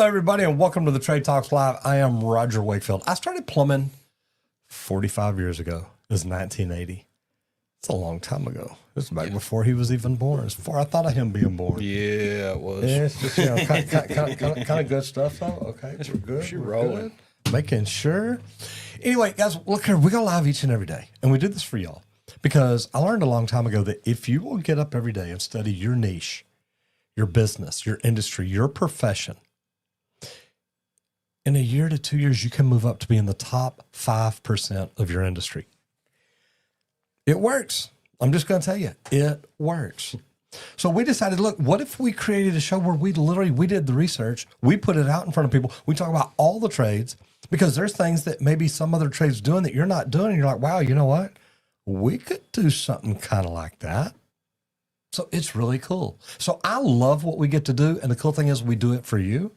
Hello, everybody, and welcome to the Trade Talks Live. I am Roger Wakefield. I started plumbing 45 years ago. It was 1980. It's a long time ago. This is back before he was even born. It's before I thought of him being born. Yeah, it was. Yeah, it's just, kind of good stuff, though. Okay, we're good. We're rolling. Good. Making sure. Anyway, guys, look here. We go live each and every day, and we do this for y'all because I learned a long time ago that if you will get up every day and study your niche, your business, your industry, your profession, in a year to 2 years, you can move up to be in the top 5% of your industry. It works. I'm just going to tell you, it works. So we decided, look, what if we created a show where we did the research, we put it out in front of people, we talk about all the trades, because there's things that maybe some other trade's doing that you're not doing, and you're like, wow, you know what? We could do something kind of like that. So it's really cool. So I love what we get to do, and the cool thing is we do it for you,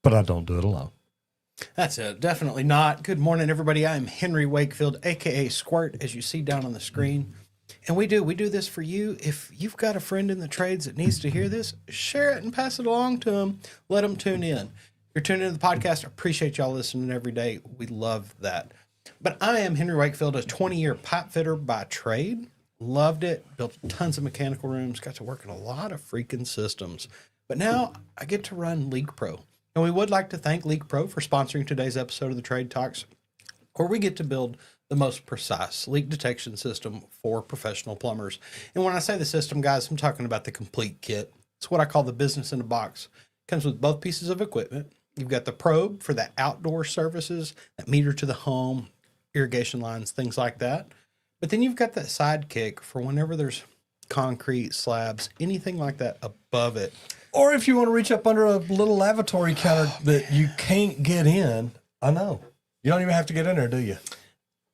but I don't do it alone. That's it. Definitely not. Good morning, everybody. I'm Henry Wakefield, a.k.a. Squirt, as you see down on the screen. And we do this for you. If you've got a friend in the trades that needs to hear this, share it and pass it along to them. Let them tune in. If you're tuning into the podcast, I appreciate y'all listening every day. We love that. But I am Henry Wakefield, a 20-year pipe fitter by trade. Loved it. Built tons of mechanical rooms. Got to work in a lot of freaking systems. But now I get to run LeakPro. And we would like to thank LeakPro for sponsoring today's episode of the Trade Talks, where we get to build the most precise leak detection system for professional plumbers. And when I say the system, guys, I'm talking about the complete kit. It's what I call the business in a box. Comes with both pieces of equipment. You've got the probe for the outdoor services, that meter to the home, irrigation lines, things like that. But then you've got that sidekick for whenever there's concrete, slabs, anything like that above it. Or if you want to reach up under a little lavatory counter that you can't get in, I know. You don't even have to get in there, do you?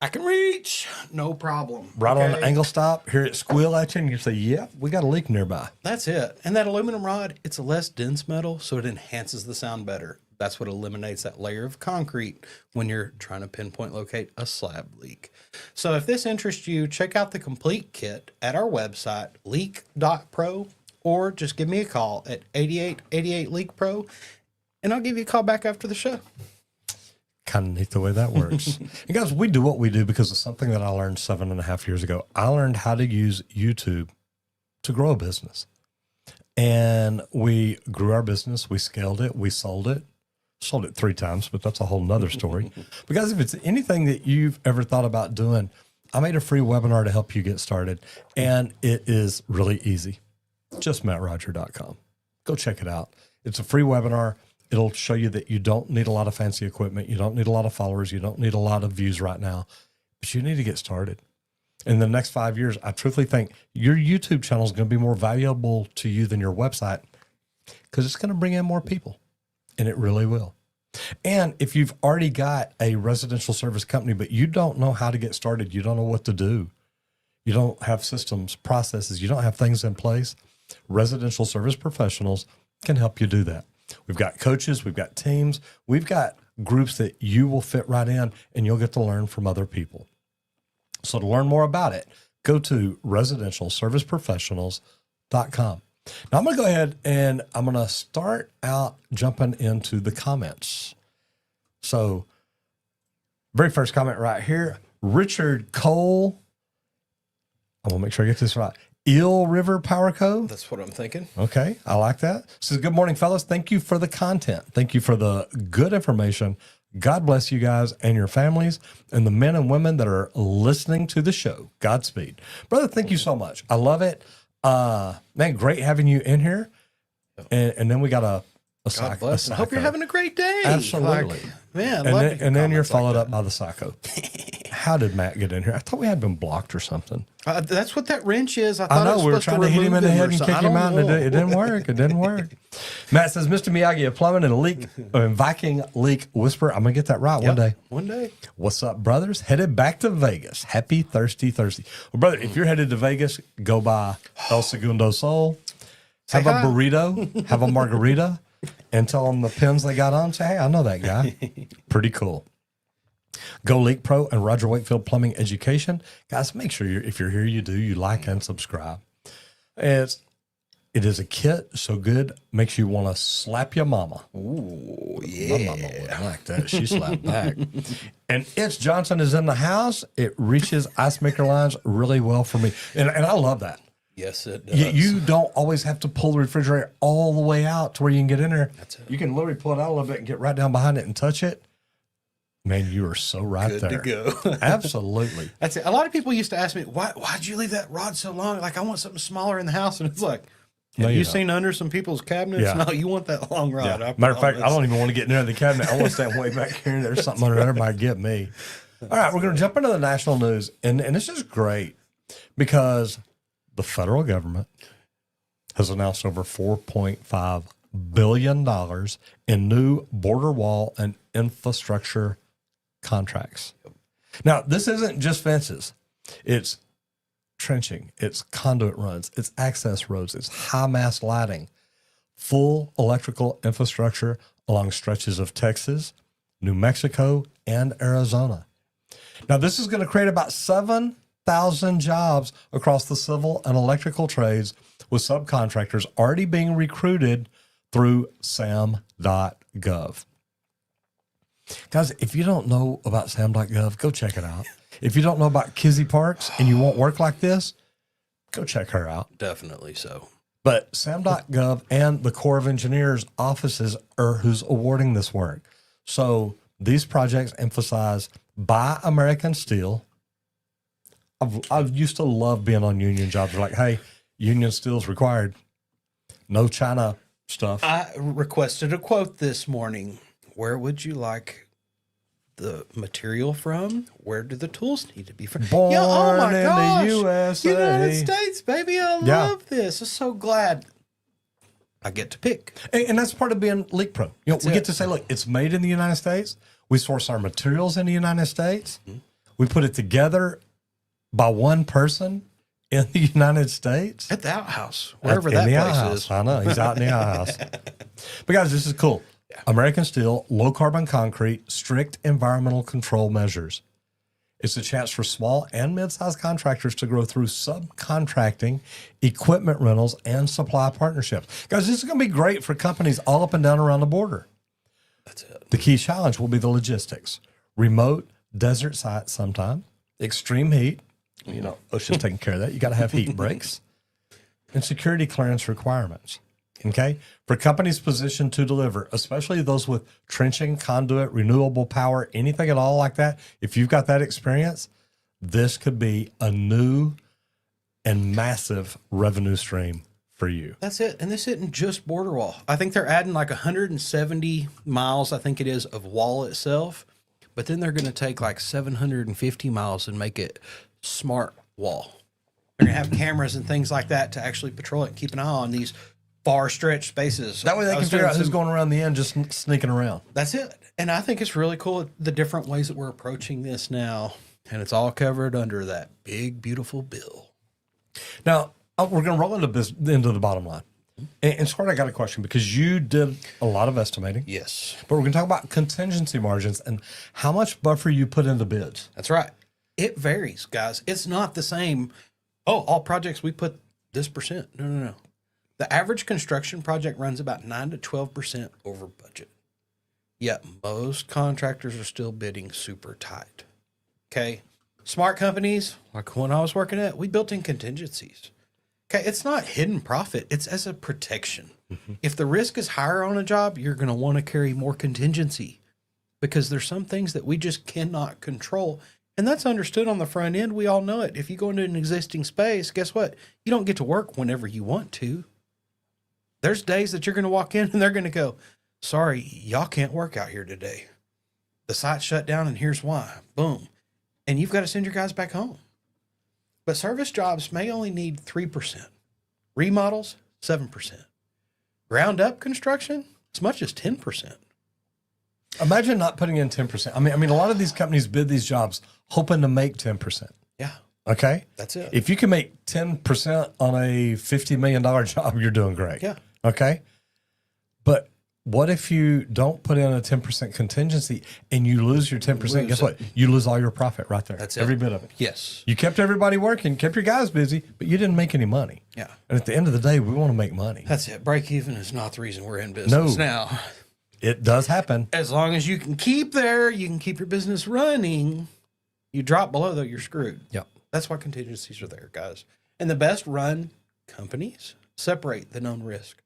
I can reach, no problem. Right on the angle stop, hear it squeal at you, and you say, yeah, we got a leak nearby. That's it. And that aluminum rod, it's a less dense metal, so it enhances the sound better. That's what eliminates that layer of concrete when you're trying to pinpoint locate a slab leak. So if this interests you, check out the complete kit at our website, leak.pro, or just give me a call at 8888 LeakPro, and I'll give you a call back after the show. Kind of neat the way that works. And guys, we do what we do because of something that I learned 7.5 years ago. I learned how to use YouTube to grow a business. And we grew our business. We scaled it. We sold it. Sold it 3 times, but that's a whole nother story. Because if it's anything that you've ever thought about doing, I made a free webinar to help you get started. And it is really easy. JustMattRoger.com. Go check it out. It's a free webinar. It'll show you that you don't need a lot of fancy equipment. You don't need a lot of followers. You don't need a lot of views right now, but you need to get started. In the next 5 years, I truthfully think your YouTube channel is going to be more valuable to you than your website because it's going to bring in more people, and it really will. And if you've already got a residential service company, but you don't know how to get started, you don't know what to do, you don't have systems, processes, you don't have things in place, residential service professionals can help you do that. We've got coaches, we've got teams, we've got groups that you will fit right in, and you'll get to learn from other people. So to learn more about it, go to residentialserviceprofessionals.com. Now I'm going to go ahead and I'm going to start out jumping into the comments. So very first comment right here, Richard Cole. I'm going to make sure I get this right. Eel River Power Co. That's what I'm thinking. Okay, I like that. Says, good morning, fellas. Thank you for the content. Thank you for the good information. God bless you guys and your families and the men and women that are listening to the show. Godspeed. Brother, thank you so much. I love it. Man, great having you in here. And then we got a God bless. I hope you're having a great day. Absolutely. Man, and then you're followed up by the psycho. How did Matt get in here? I thought we had been blocked or something. That's what that wrench is. I know. We were trying to hit him in the head and kick him out, and it didn't work. It didn't work. Matt says, Mr. Miyagi of plumbing and a leak, Viking leak whisper. I'm going to get that right one day. One day. What's up, brothers? Headed back to Vegas. Happy Thirsty Thursday. Well, brother, if you're headed to Vegas, go by El Segundo Sol. Have a burrito. Have a margarita. And tell them the pins they got on. Say, hey, I know that guy. Pretty cool. Go LeakPro and Roger Wakefield Plumbing Education. Guys, make sure if you're here, you like and subscribe. It's It is a kit so good, makes you want to slap your mama. Ooh, My mama would like that. She slapped back. And it's Johnson is in the house. It reaches ice maker lines really well for me. And I love that. Yes, it does. You don't always have to pull the refrigerator all the way out to where you can get in there. That's it. You can literally pull it out a little bit and get right down behind it and touch it. Man, you are so right Good there. to go. Absolutely. That's it. A lot of people used to ask me, why'd you leave that rod so long? Like, I want something smaller in the house. And it's like, have you seen under some people's cabinets? Yeah. No, you want that long rod. Yeah. Matter of fact, I don't even want to get near the cabinet. I want to stand way back here. There's something under there might get me. All right, we're going to jump into the national news. And this is great because the federal government has announced over $4.5 billion in new border wall and infrastructure contracts. Now, this isn't just fences. It's trenching, it's conduit runs, it's access roads, it's high mast lighting, full electrical infrastructure along stretches of Texas, New Mexico, and Arizona. Now, this is going to create about 7,000 jobs across the civil and electrical trades, with subcontractors already being recruited through sam.gov. Guys, if you don't know about sam.gov, go check it out. If you don't know about Kizzy Parks and you want work like this, go check her out. Definitely so. But sam.gov and the Corps of Engineers offices are who's awarding this work. So these projects emphasize buy American steel. I've used to love being on union jobs. They're like, hey, union steel's required. No China stuff. I requested a quote this morning. Where would you like the material from? Where do the tools need to be from? Born in the USA. United States, baby. I love this. I'm so glad I get to pick. And that's part of being LeakPro. You know, we get to say, look, it's made in the United States. We source our materials in the United States. Mm-hmm. We put it together by one person in the United States. At the outhouse, wherever that place is. I know, he's out in the outhouse. But guys, this is cool. Yeah. American steel, low carbon concrete, strict environmental control measures. It's a chance for small and mid-sized contractors to grow through subcontracting, equipment rentals, and supply partnerships. Guys, this is going to be great for companies all up and down around the border. That's it. The key challenge will be the logistics. Remote desert sites sometime, extreme heat. You know, OSHA's taking care of that. You got to have heat breaks and security clearance requirements. Okay. For companies positioned to deliver, especially those with trenching, conduit, renewable power, anything at all like that, if you've got that experience, this could be a new and massive revenue stream for you. That's it. And this isn't just border wall. I think they're adding like 170 miles, I think it is, of wall itself. But then they're going to take like 750 miles and make it smart wall. They're going to have cameras and things like that to actually patrol it and keep an eye on these far stretched spaces. That way they can figure out who's going around the end, just sneaking around. That's it. And I think it's really cool, the different ways that we're approaching this now. And it's all covered under that big, beautiful bill. Now, we're going to roll into the bottom line. And Squirt, I got a question because you did a lot of estimating. Yes. But we're going to talk about contingency margins and how much buffer you put into bids. That's right. It varies, guys. It's not the same. Oh, all projects we put this percent. No. The average construction project runs about 9 to 12% over budget. Yet most contractors are still bidding super tight. Okay. Smart companies, like when I was working at, we built in contingencies. Okay. It's not hidden profit. It's as a protection. Mm-hmm. If the risk is higher on a job, you're going to want to carry more contingency because there's some things that we just cannot control. And that's understood on the front end. We all know it. If you go into an existing space, guess what? You don't get to work whenever you want to. There's days that you're going to walk in and they're going to go, sorry, y'all can't work out here today. The site's shut down and here's why. Boom. And you've got to send your guys back home. But service jobs may only need 3%. Remodels, 7%. Ground up construction, as much as 10%. Imagine not putting in 10%. I mean, a lot of these companies bid these jobs hoping to make 10%. Yeah. Okay? That's it. If you can make 10% on a $50 million job, you're doing great. Yeah. Okay? But what if you don't put in a 10% contingency and you lose your 10%? Guess what? You lose all your profit right there. That's it. Every bit of it. Yes. You kept everybody working, kept your guys busy, but you didn't make any money. Yeah. And at the end of the day, we want to make money. That's it. Break even is not the reason we're in business now. It does happen. As long as you can keep there, you can keep your business running. You drop below, though, you're screwed. Yep. That's why contingencies are there, guys. And the best run companies separate the known risk.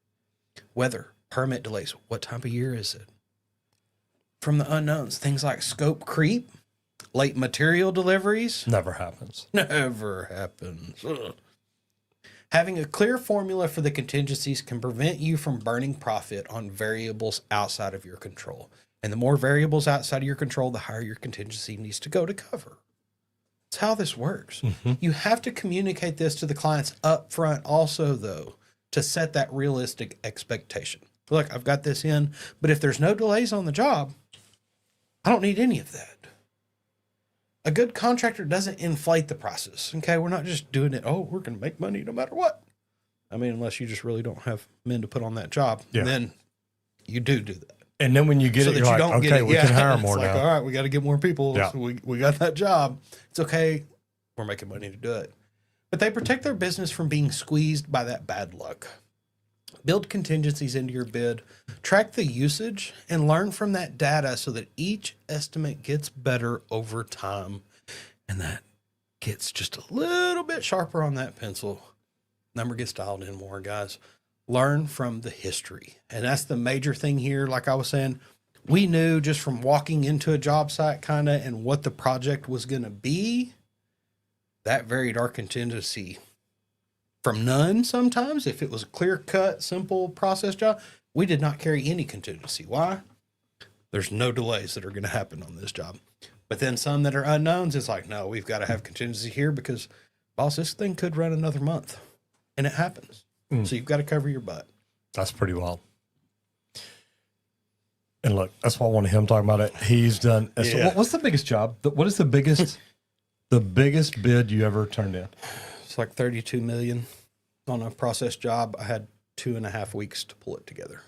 Weather, permit delays. What time of year is it? From the unknowns, things like scope creep, late material deliveries. Never happens. Never happens. Ugh. Having a clear formula for the contingencies can prevent you from burning profit on variables outside of your control. And the more variables outside of your control, the higher your contingency needs to go to cover. That's how this works. Mm-hmm. You have to communicate this to the clients up front also, though, to set that realistic expectation. Look, I've got this in, but if there's no delays on the job, I don't need any of that. A good contractor doesn't inflate the prices. Okay, we're not just doing it, oh, we're going to make money no matter what. I mean, unless you just really don't have men to put on that job, then you do that. And then when you get it, you're like, okay, we can hire more now. All right, we got to get more people. Yeah. So we got that job. It's okay. We're making money to do it. But they protect their business from being squeezed by that bad luck. Build contingencies into your bid, track the usage, and learn from that data so that each estimate gets better over time. And that gets just a little bit sharper on that pencil. Number gets dialed in more, guys. Learn from the history. And that's the major thing here. Like I was saying, we knew just from walking into a job site kind of and what the project was going to be, that varied our contingency from none sometimes. If it was a clear-cut, simple process job, we did not carry any contingency. Why? There's no delays that are going to happen on this job. But then some that are unknowns, it's like, no, we've got to have contingency here because, boss, this thing could run another month. And it happens. So you've got to cover your butt. That's pretty wild. And look, that's why I wanted him talking about it. He's done. So what's the biggest job? What is the biggest, the biggest bid you ever turned in? It's like 32 million on a process job. I had 2.5 weeks to pull it together.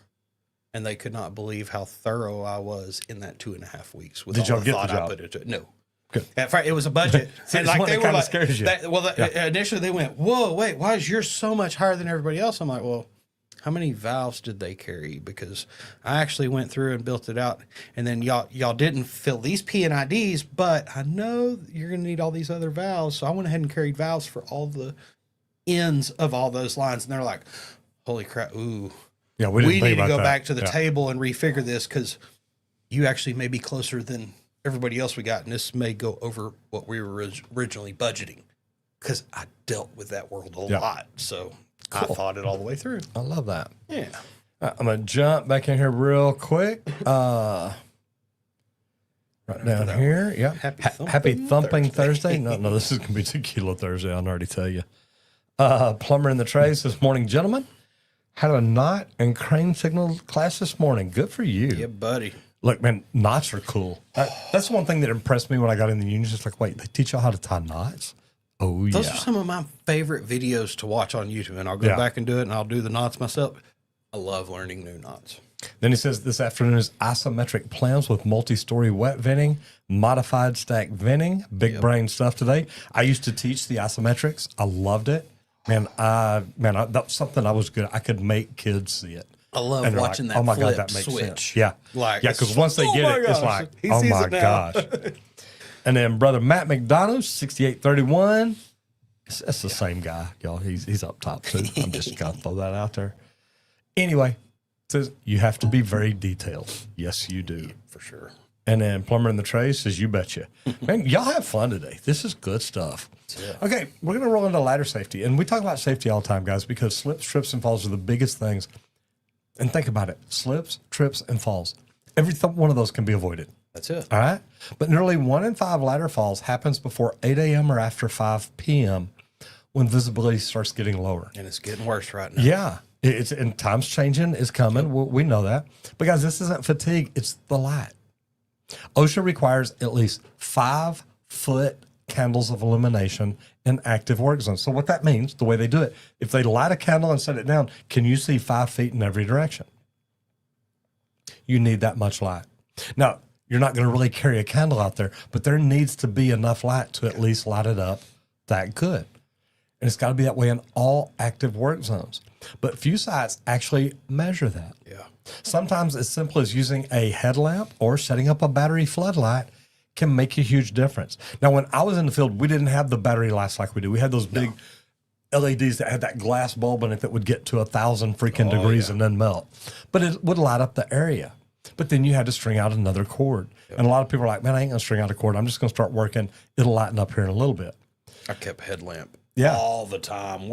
And they could not believe how thorough I was in that 2.5 weeks. With Did y'all get the job? I put into it. No. Good. It was a budget. And like they were like, scares you. Initially they went, whoa, wait, why is yours so much higher than everybody else? I'm like, well, how many valves did they carry? Because I actually went through and built it out. And then y'all didn't fill these P&IDs, but I know you're going to need all these other valves. So I went ahead and carried valves for all the ends of all those lines. And they're like, holy crap, ooh. Yeah, we need to go back to the table and refigure this because you actually may be closer than everybody else we got, and this may go over what we were originally budgeting because I dealt with that world a lot. So cool. I thought it all the way through. I love that. Yeah. I'm going to jump back in here real quick. Right down here. Yeah. Happy Thumping Thursday. No, this is going to be Tequila Thursday. I can already tell you. Plumber in the Trades this morning, gentlemen. Had a knot and crane signal class this morning. Good for you. Yeah, buddy. Look, man, knots are cool. That's one thing that impressed me when I got in the union. Just like, wait, they teach y'all how to tie knots? Oh, yeah. Those are some of my favorite videos to watch on YouTube, and I'll go back and do it, and I'll do the knots myself. I love learning new knots. Then he says this afternoon is isometric plans with multi-story wet venting, modified stack venting, big brain stuff today. I used to teach the isometrics. I loved it. Man, that's something I was good at. I could make kids see it. I love watching that. Oh my God, that makes switch. Sense. Yeah. Because once they get it, it's like, oh my gosh. And then brother Matt McDonough, 6831. That's the same guy, y'all. He's up top too. I'm just going to throw that out there. Anyway, says you have to be very detailed. Yes, you do. Yeah, for sure. And then Plumber in the Trades says, you betcha. Man, y'all have fun today. This is good stuff. Okay, we're going to roll into ladder safety. And we talk about safety all the time, guys, because slips, trips, and falls are the biggest things. And think about it. Slips, trips, and falls. Every one of those can be avoided. That's it. All right? But nearly 1 in 5 ladder falls happens before 8 a.m. or after 5 p.m. when visibility starts getting lower. And it's getting worse right now. Yeah. And time's changing is coming. We know that. But, guys, this isn't fatigue. It's the light. OSHA requires at least 5-foot candles of illumination in active work zones. So what that means, the way they do it, if they light a candle and set it down, can you see 5 feet in every direction? you need that much light. Now, you're not going to really carry a candle out there, but there needs to be enough light to at least light it up that good. And it's got to be that way in all active work zones. But few sites actually measure that. Yeah. Sometimes as simple as using a headlamp or setting up a battery floodlight can make a huge difference. Now, when I was in the field, we didn't have the battery lights like we do. We had those big LEDs that had that glass bulb in it that would get to 1,000 freaking degrees and then melt. But it would light up the area. But then you had to string out another cord. Yep. And a lot of people are like, man, I ain't going to string out a cord. I'm just going to start working. It'll lighten up here in a little bit. I kept a headlamp all the time.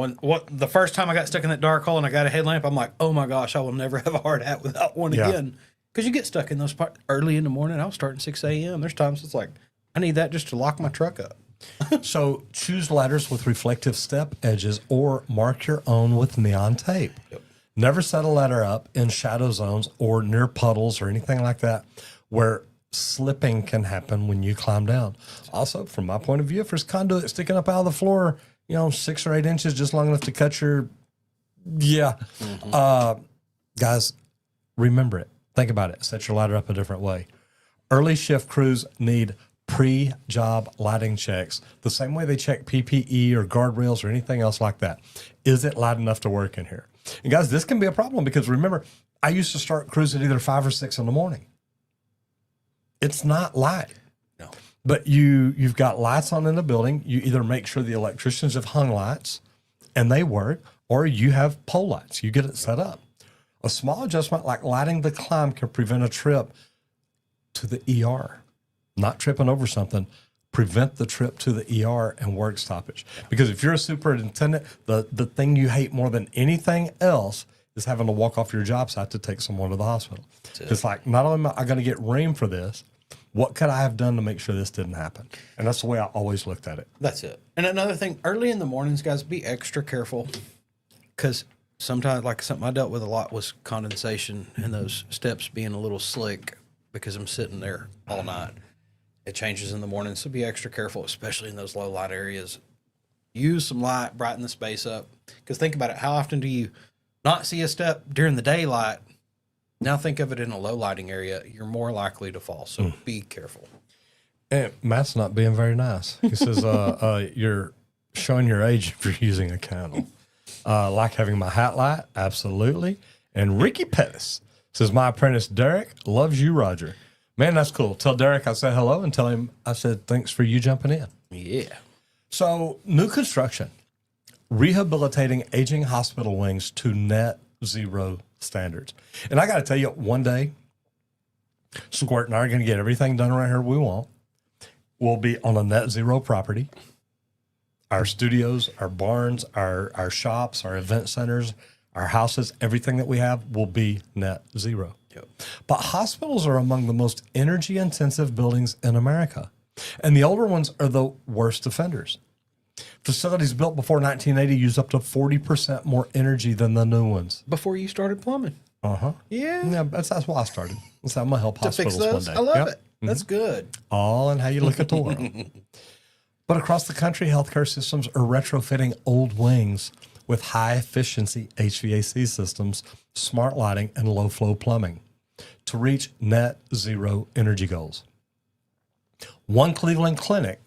The first time I got stuck in that dark hole and I got a headlamp, I'm like, oh my gosh, I will never have a hard hat without one again. Because you get stuck in those parts early in the morning. I was starting 6 a.m. There's times it's like, I need that just to lock my truck up. So choose ladders with reflective step edges or mark your own with neon tape. Yep. Never set a ladder up in shadow zones or near puddles or anything like that where slipping can happen when you climb down. Also, from my point of view, if there's conduit sticking up out of the floor, 6 or 8 inches, just long enough to cut your, guys, remember it. Think about it. Set your ladder up a different way. Early shift crews need pre-job lighting checks, the same way they check PPE or guardrails or anything else like that. Is it light enough to work in here? And guys, this can be a problem because remember, I used to start crews at either 5 or 6 in the morning. It's not light. No. But you've got lights on in the building. You either make sure the electricians have hung lights and they work, or you have pole lights. You get it set up. A small adjustment like lighting the climb can prevent a trip to the ER. Not tripping over something, prevent the trip to the ER and work stoppage. Because if you're a superintendent, the thing you hate more than anything else is having to walk off your job site to take someone to the hospital. It's like, not only am I going to get reamed for this, what could I have done to make sure this didn't happen? And that's the way I always looked at it. That's it. And another thing, early in the mornings, guys, be extra careful. Because sometimes, like something I dealt with a lot was condensation and those steps being a little slick because I'm sitting there all night. It changes in the morning, so be extra careful, especially in those low light areas. Use some light, brighten the space up. Because think about it, how often do you not see a step during the daylight? Now think of it in a low lighting area. You're more likely to fall, so be careful. And Matt's not being very nice. He says, you're showing your age if you're using a candle. Like having my hat light? Absolutely. And Ricky Pettis says, my apprentice Derek loves you, Roger. Man, that's cool. Tell Derek I said hello and tell him I said thanks for you jumping in. Yeah. So, new construction, rehabilitating aging hospital wings to net zero standards. And I got to tell you, one day, Squirt and I are going to get everything done around here we want. We'll be on a net zero property. Our studios, our barns, our shops, our event centers, our houses, everything that we have will be net zero. Yep. But hospitals are among the most energy-intensive buildings in America, and the older ones are the worst offenders. Facilities built before 1980 use up to 40% more energy than the new ones. Before you started plumbing. Uh-huh. Yeah. That's why I started. That's how I'm going to help to hospitals fix those? one day. I love it. That's good. All in how you look at the world. But across the country, healthcare systems are retrofitting old wings with high-efficiency HVAC systems, smart lighting, and low-flow plumbing to reach net zero energy goals. One Cleveland clinic,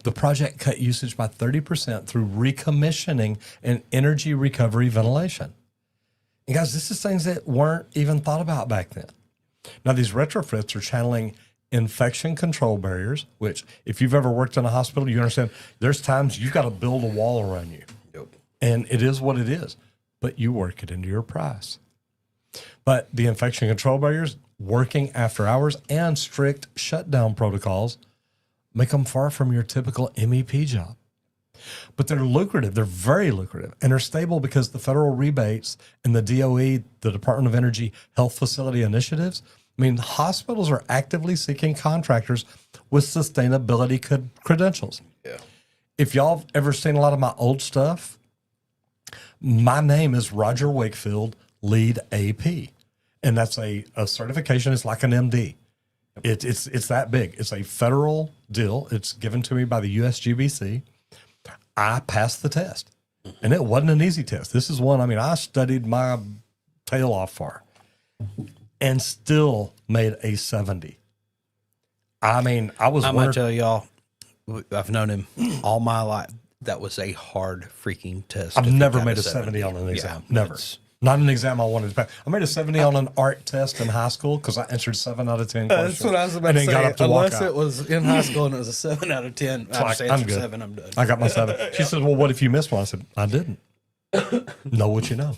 the project cut usage by 30% through recommissioning and energy recovery ventilation. And guys, this is things that weren't even thought about back then. Now, these retrofits are channeling infection control barriers, which if you've ever worked in a hospital, you understand there's times you've got to build a wall around you. Yep. And it is what it is, but you work it into your price. But the infection control barriers, working after hours, and strict shutdown protocols make them far from your typical MEP job. But they're lucrative. They're very lucrative. And they're stable because the federal rebates and the DOE, the Department of Energy Health Facility Initiatives, I mean, hospitals are actively seeking contractors with sustainability credentials. Yeah. If y'all have ever seen a lot of my old stuff, my name is Roger Wakefield, Lead AP. And that's a certification. It's like an MD. It's that big. It's a federal deal. It's given to me by the USGBC. I passed the test. And it wasn't an easy test. This is one, I studied my tail off for. and still made a 70. I mean, I was I'm going to tell y'all, I've known him all my life. That was a hard freaking test. I've never made a 70 on an exam. Never. Not an exam I wanted to pass. I made a 70 on an art test in high school because I answered 7 out of 10 questions. That's what I was about to say. Got up to Unless it was in high school and it was a 7 out of 10. I just answered good. 7, I'm done. I got my 7. She said, well, what if you missed one? I said, I didn't. Know what you know.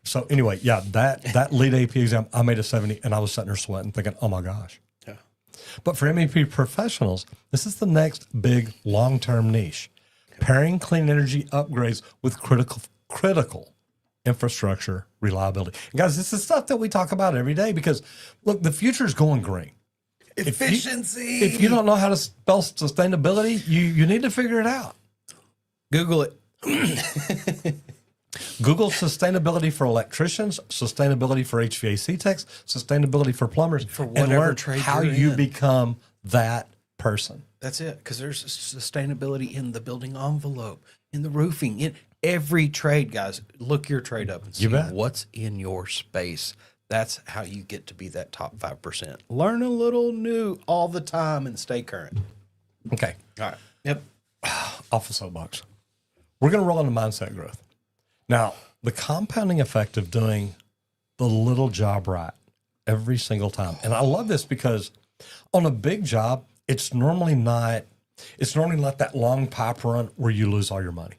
So anyway, yeah, that lead AP exam, I made a 70, and I was sitting there sweating thinking, oh my gosh. Yeah. But for MEP professionals, this is the next big long-term niche. Pairing clean energy upgrades with critical infrastructure reliability. And guys, this is stuff that we talk about every day because, look, the future is going green. Efficiency. If you don't know how to spell sustainability, you need to figure it out. Google it. Google sustainability for electricians, sustainability for HVAC techs, sustainability for plumbers, For and whatever learn trade how you're you in. become that person. That's it. Because there's sustainability in the building envelope, in the roofing, in every trade, guys. Look your trade up and see what's in your space. That's how you get to be that top 5%. Learn a little new all the time and stay current. Okay. All right. Yep. Off the soapbox. We're going to roll into mindset growth. Now, the compounding effect of doing the little job right every single time. And I love this because on a big job, it's normally not that long pipe run where you lose all your money.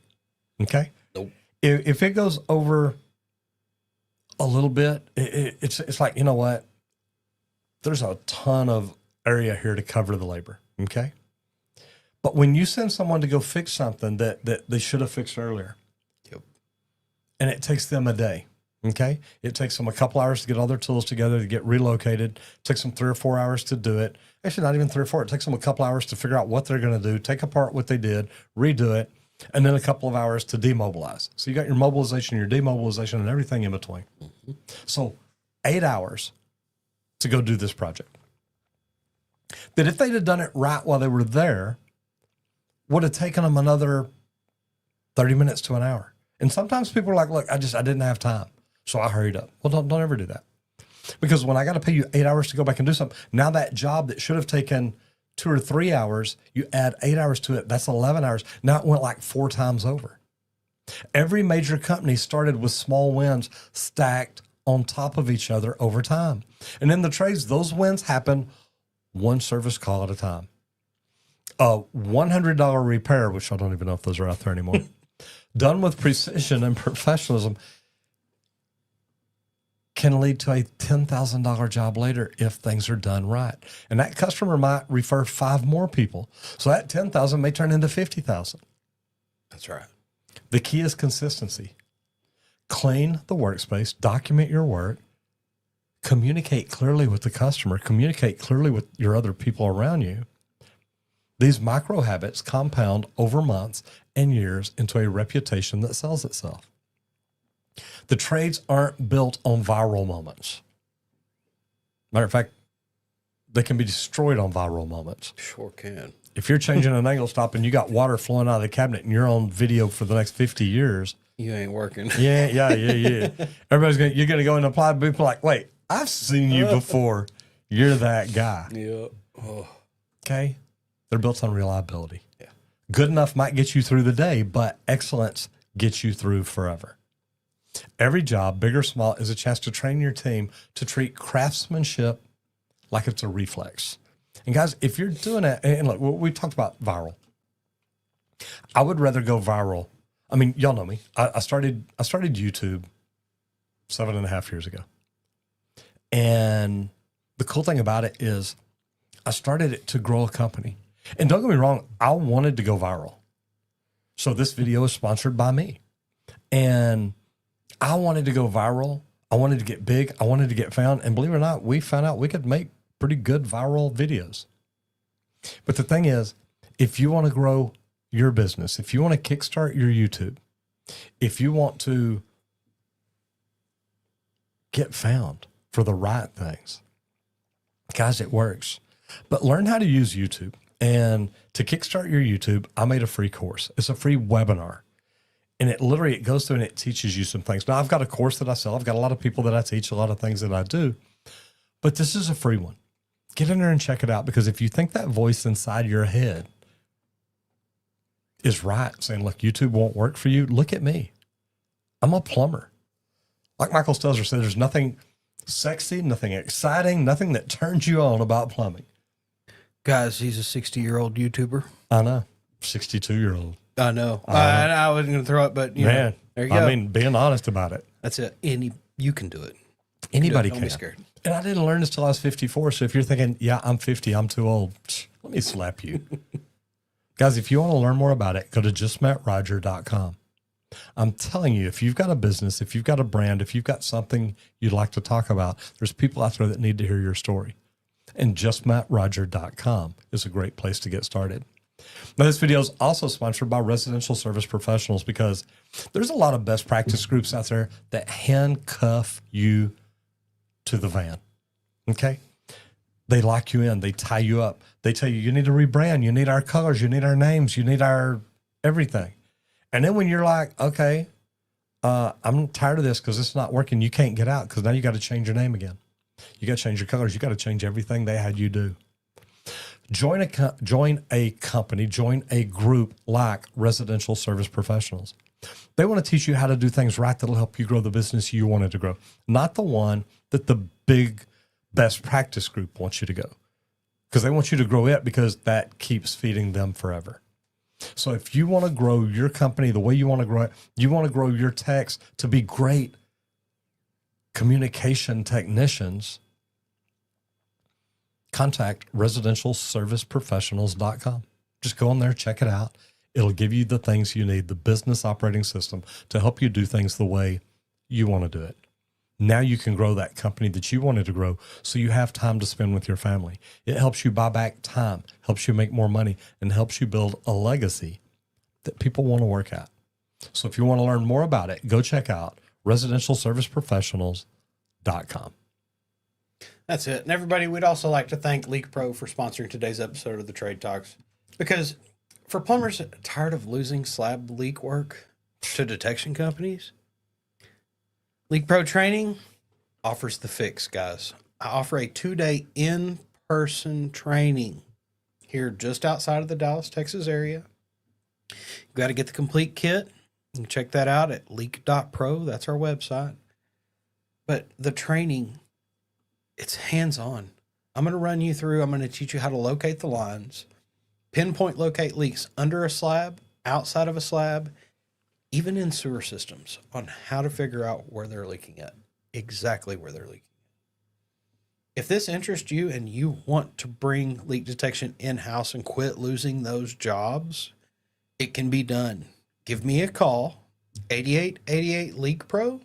Okay? Nope. If it goes over a little bit, it's like, you know what? There's a ton of area here to cover the labor. Okay? But when you send someone to go fix something that they should have fixed earlier, and it takes them a day, okay? It takes them a couple hours to get all their tools together, to get relocated. It takes them 3 or 4 hours to do it. Actually, not even 3 or 4. It takes them a couple hours to figure out what they're going to do, take apart what they did, redo it, and then a couple of hours to demobilize. So you got your mobilization, your demobilization, and everything in between. Mm-hmm. So 8 hours to go do this project. That if they'd have done it right while they were there, would have taken them another 30 minutes to an hour. And sometimes people are like, look, I didn't have time, so I hurried up. Well, don't ever do that. Because when I got to pay you 8 hours to go back and do something, now that job that should have taken 2 or 3 hours, you add 8 hours to it, that's 11 hours. Now it went like 4 times over. Every major company started with small wins stacked on top of each other over time. And in the trades, those wins happen one service call at a time. A $100 repair, which I don't even know if those are out there anymore, done with precision and professionalism, can lead to a $10,000 job later if things are done right. And that customer might refer 5 more people. So that $10,000 may turn into $50,000. That's right. The key is consistency. Clean the workspace, document your work, communicate clearly with the customer, communicate clearly with your other people around you. These micro habits compound over months and years into a reputation that sells itself. The trades aren't built on viral moments. Matter of fact, they can be destroyed on viral moments. Sure can. If you're changing an angle stop and you got water flowing out of the cabinet and you're on video for the next 50 years. You ain't working. Yeah. You're going to go and apply to people like, wait, I've seen you before. You're that guy. Yeah. Oh. Okay. They're built on reliability. Yeah. Good enough might get you through the day, but excellence gets you through forever. Every job, big or small, is a chance to train your team to treat craftsmanship like it's a reflex. And guys, if you're doing it, and look, we talked about viral. I would rather go viral. I mean, y'all know me. I started YouTube 7.5 years ago. And the cool thing about it is I started it to grow a company. And don't get me wrong, I wanted to go viral. So this video is sponsored by me. And I wanted to go viral. I wanted to get big. I wanted to get found. And believe it or not, we found out we could make pretty good viral videos. But the thing is, if you want to grow your business, if you want to kickstart your YouTube, if you want to get found for the right things, guys, it works. But learn how to use YouTube. And to kickstart your YouTube, I made a free course. It's a free webinar. And it goes through and it teaches you some things. Now, I've got a course that I sell. I've got a lot of people that I teach, a lot of things that I do. But this is a free one. Get in there and check it out, because if you think that voice inside your head is right, saying, look, YouTube won't work for you, look at me. I'm a plumber. Like Michael Stelzer said, there's nothing sexy, nothing exciting, nothing that turns you on about plumbing. Guys, he's a 60-year-old YouTuber. I know. 62-year-old. I know. I wasn't going to throw it, but you know, there you go. I mean, being honest about it. That's it. You can do it. Anybody Don't can. be scared. And I didn't learn this till I was 54. So if you're thinking, yeah, I'm 50, I'm too old, let me slap you. Guys, if you want to learn more about it, go to justmetroger.com. I'm telling you, if you've got a business, if you've got a brand, if you've got something you'd like to talk about, there's people out there that need to hear your story. And justmettroger.com is a great place to get started. Now, this video is also sponsored by Residential Service Professionals, because there's a lot of best practice groups out there that handcuff you to the van. Okay? They lock you in. They tie you up. They tell you, you need to rebrand. You need our colors. You need our names. You need our everything. And then when you're like, okay, I'm tired of this because it's not working, you can't get out, because now you got to change your name again. You got to change your colors. You got to change everything they had you do. Join a company, join a group like Residential Service Professionals. They want to teach you how to do things right that'll help you grow the business you wanted to grow, not the one that the big best practice group wants you to go, because they want you to grow it, because that keeps feeding them forever. So if you want to grow your company the way you want to grow it, you want to grow your techs to be great communication technicians, contact residentialserviceprofessionals.com. Just go on there, check it out. It'll give you the things you need, the business operating system to help you do things the way you want to do it. Now you can grow that company that you wanted to grow, so you have time to spend with your family. It helps you buy back time, helps you make more money, and helps you build a legacy that people want to work at. So if you want to learn more about it, go check out residentialserviceprofessionals.com. That's it. And everybody, we'd also like to thank LeakPro for sponsoring today's episode of the Trade Talks. Because for plumbers tired of losing slab leak work to detection companies, LeakPro training offers the fix, guys. I offer a 2-day in-person training here just outside of the Dallas, Texas area. You've got to get the complete kit. You can check that out at leak.pro. That's our website. But the training, it's hands-on. I'm going to run you through. I'm going to teach you how to locate the lines, pinpoint locate leaks under a slab, outside of a slab, even in sewer systems, on how to figure out where they're leaking at, exactly where they're leaking. If this interests you and you want to bring leak detection in-house and quit losing those jobs, it can be done. Give me a call, 8888 LeakPro.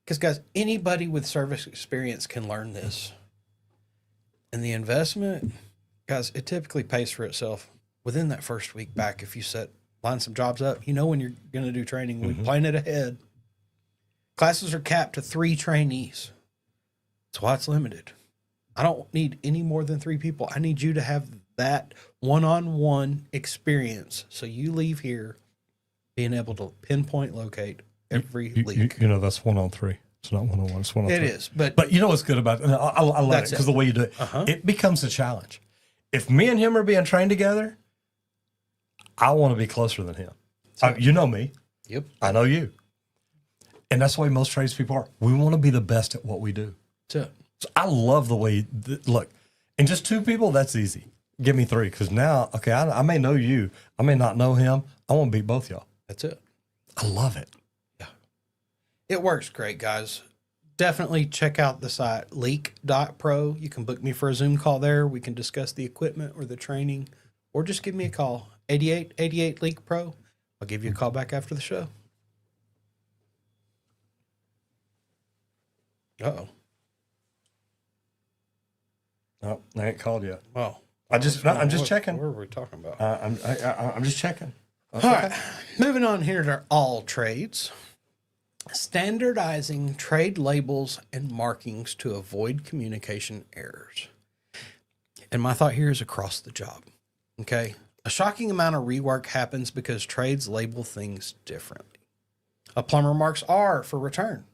Because, guys, anybody with service experience can learn this. And the investment, guys, it typically pays for itself within that first week back. If you line some jobs up, you know when you're going to do training. We plan it ahead. Classes are capped to 3 trainees. That's why it's limited. I don't need any more than 3 people. I need you to have that one-on-one experience, so you leave here being able to pinpoint locate every leak. You know, that's 1-on-3. It's not 1-on-1. It's 1-on-3. It is, but you know what's good about it? I love it because the way you do it, it becomes a challenge. If me and him are being trained together, I want to be closer than him. You know me. Yep. I know you. And that's the way most tradespeople are. We want to be the best at what we do. So I love the way, look, and just 2 people, that's easy. Give me 3, because now, okay, I may know you. I may not know him. I want to beat both y'all. that's it. I love it. Yeah. It works great, guys. Definitely check out the site, leak.pro. You can book me for a Zoom call there. We can discuss the equipment or the training, or just give me a call, 8888 LeakPro. I'll give you a call back after the show. Uh-oh. No, I ain't called yet. Well, I'm just checking. What are we talking about? I'm just checking. All right. Moving on here to all trades. Standardizing trade labels and markings to avoid communication errors. And my thought here is across the job. Okay. A shocking amount of rework happens because trades label things differently. A plumber marks R for return,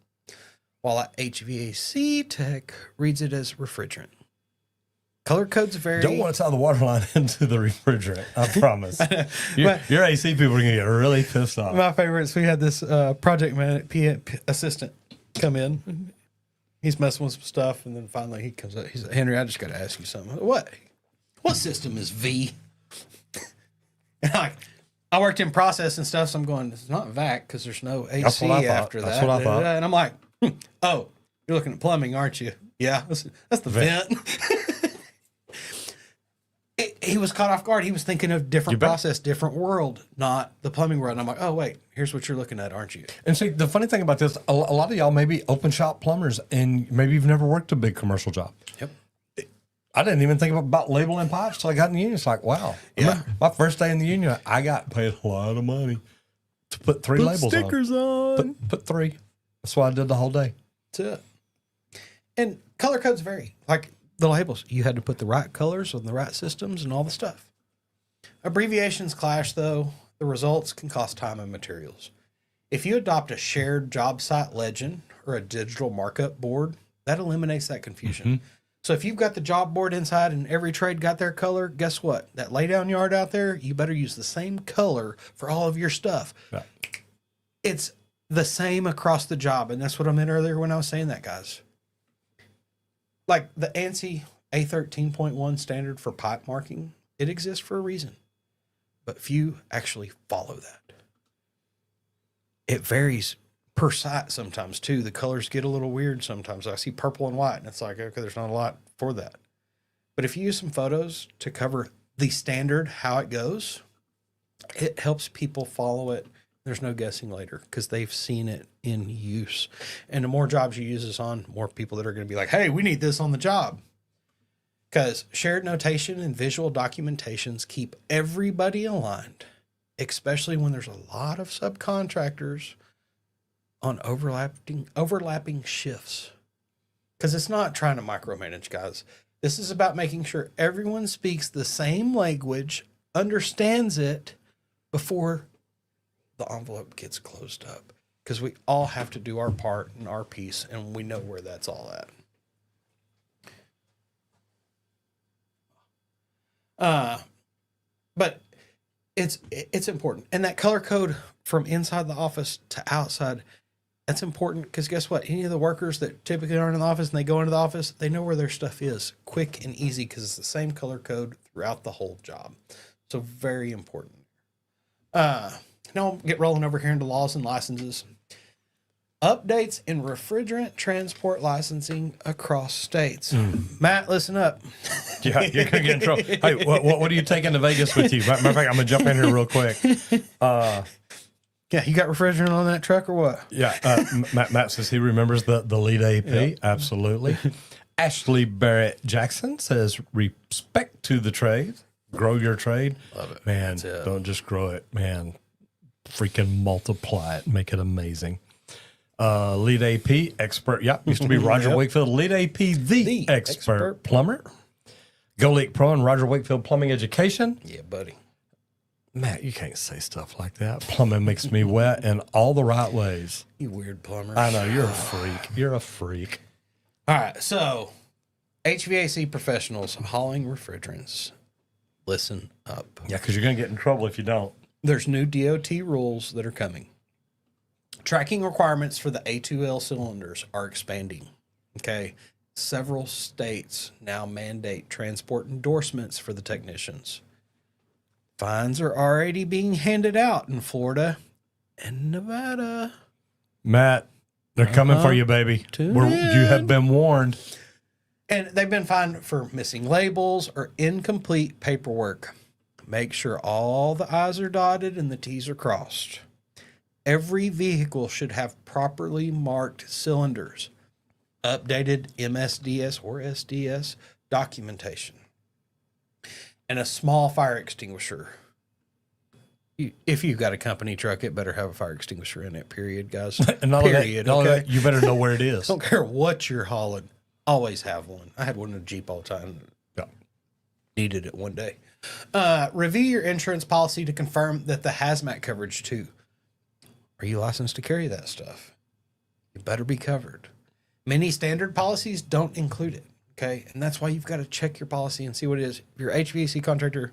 while an HVAC tech reads it as refrigerant. Color codes vary. Don't want to tie the water line into the refrigerant. I promise. Your AC people are going to get really pissed off. My favorites, we had this project assistant come in. He's messing with some stuff, and then finally he comes up. He's like, Henry, I just got to ask you something. What system is V? And I worked in process and stuff, so I'm going, it's not VAC because there's no AC after that. That's what I thought. And I'm like, oh, you're looking at plumbing, aren't you? Yeah, that's the vent. He was caught off guard. He was thinking of different process, different world, not the plumbing world. And I'm like, oh, wait, here's what you're looking at, aren't you? And see, the funny thing about this, a lot of y'all may be open shop plumbers, and maybe you've never worked a big commercial job. Yep. I didn't even think about labeling pipes till I got in the union. It's like, wow. Yeah. My first day in the union, I got paid a lot of money to put three labels stickers on. Put three. That's what I did the whole day. That's it. And color codes vary. Like the labels, you had to put the right colors on the right systems and all the stuff. Abbreviations clash, though. The results can cost time and materials. If you adopt a shared job site legend or a digital markup board, that eliminates that confusion. Mm-hmm. So if you've got the job board inside and every trade got their color, guess what? That laydown yard out there, you better use the same color for all of your stuff. Right. It's the same across the job. And that's what I meant earlier when I was saying that, guys. Like the ANSI A13.1 standard for pipe marking, it exists for a reason. But few actually follow that. It varies per site sometimes too. The colors get a little weird sometimes. I see purple and white and it's like, okay, there's not a lot for that. But if you use some photos to cover the standard, how it goes, it helps people follow it. There's no guessing later because they've seen it in use. And the more jobs you use this on, more people that are going to be like, hey, we need this on the job. Because shared notation and visual documentations keep everybody aligned, especially when there's a lot of subcontractors on overlapping shifts. Because it's not trying to micromanage, guys. This is about making sure everyone speaks the same language, understands it before the envelope gets closed up. Because we all have to do our part and our piece, and we know where that's all at. But it's important. And that color code from inside the office to outside, that's important because guess what? Any of the workers that typically aren't in the office and they go into the office, they know where their stuff is quick and easy because it's the same color code throughout the whole job. So very important. Now I'll get rolling over here into laws and licenses. Updates in refrigerant transport licensing across states. Matt, listen up. Yeah, you're going to get in trouble. Hey, what are you taking to Vegas with you? Matter of fact, I'm going to jump in here real quick. Yeah, you got refrigerant on that truck or what? Yeah, Matt says he remembers the lead AP. Yep. Absolutely. Ashley Barrett Jackson says, respect to the trade. Grow your trade. Love it. Man, don't just grow it. Man, freaking multiply it. Make it amazing. Lead AP expert. Yep, used to be Roger Yep. Wakefield. Lead AP, the expert plumber. Go LeakPro and Roger Wakefield Plumbing Education. Yeah, buddy. Matt, you can't say stuff like that. Plumbing makes me wet in all the right ways. You weird plumber. I know, you're a freak. You're a freak. All right, so HVAC professionals hauling refrigerants, listen up. Yeah, because you're going to get in trouble if you don't. There's new DOT rules that are coming. Tracking requirements for the A2L cylinders are expanding. Okay. Several states now mandate transport endorsements for the technicians. Fines are already being handed out in Florida and Nevada. Matt, they're coming for you, baby. You have been warned. And they've been fined for missing labels or incomplete paperwork. Make sure all the I's are dotted and the T's are crossed. Every vehicle should have properly marked cylinders, updated MSDS or SDS documentation, and a small fire extinguisher. If you've got a company truck, it better have a fire extinguisher in it, period, guys. And not period, only okay? that, you better know where it is. Don't care what you're hauling. Always have one. I had one in a Jeep all the time. Yeah. Needed it one day. Review your insurance policy to confirm that the hazmat coverage too. Are you licensed to carry that stuff? You better be covered. Many standard policies don't include it. Okay. And that's why you've got to check your policy and see what it is. If you're an HVAC contractor,